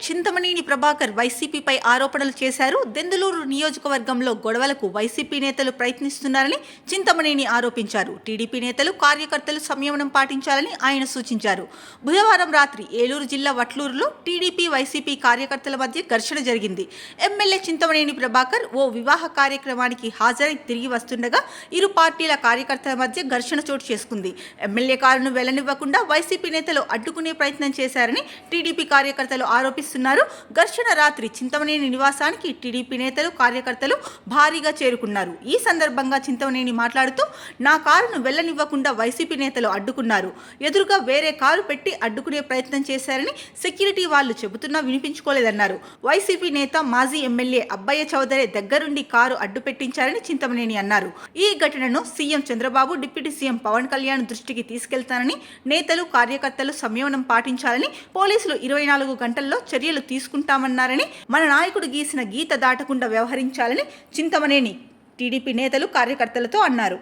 చింతమనేని ప్రభాకర్ వైసీపీపై ఆరోపణలు చేశారు. దెందులూరు నియోజకవర్గంలో గొడవలకు వైసీపీ నేతలు ప్రయత్నిస్తున్నారని చింతమనేని ఆరోపించారు. టీడీపీ నేతలు కార్యకర్తలు సంయమనం పాటించాలని ఆయన సూచించారు. బుధవారం రాత్రి ఏలూరు జిల్లా వట్లూరులో టీడీపీ వైసీపీ కార్యకర్తల మధ్య ఘర్షణ జరిగింది. ఎమ్మెల్యే చింతమనేని ప్రభాకర్ ఓ వివాహ కార్యక్రమానికి హాజరై తిరిగి వస్తుండగా ఇరు పార్టీల కార్యకర్తల మధ్య ఘర్షణ చోటు చేసుకుంది. ఎమ్మెల్యే కారును వెళ్లనివ్వకుండా వైసీపీ నేతలు అడ్డుకునే ప్రయత్నం చేశారని టీడీపీ కార్యకర్తలు ఆరోపిస్తున్నారు. ఘర్షణ రాత్రి చింతమనేని నివాసానికి టీడీపీ నేతలు కార్యకర్తలు భారీగా చేరుకున్నారు. ఈ సందర్భంగా చింతమనేని మాట్లాడుతూ, నా కారును వెళ్లనివ్వకుండా వైసీపీ నేతలు అడ్డుకున్నారు. ఎదురుగా వేరే కారు పెట్టి అడ్డుకునే ప్రయత్నం చేశారని సెక్యూరిటీ వాళ్ళు చెబుతున్నా వినిపించుకోలేదన్నారు. వైసీపీ నేత మాజీ ఎమ్మెల్యే అబ్బయ్య చౌదరి దగ్గరుండి కారు అడ్డు పెట్టించారని చింతమనేని అన్నారు. ఈ ఘటనను CM Chandrababu, deputy CM Pawan Kalyan దృష్టికి తీసుకెళ్తానని, నేతలు కార్యకర్తలు సంయమనం పాటించాలని, పోలీసులు 24 గంటల్లో చర్యలు తీసుకుంటామన్నారని, మన నాయకుడు గీసిన గీత దాటకుండా వ్యవహరించాలని చింతమనేని టీడీపీ నేతలు కార్యకర్తలతో అన్నారు.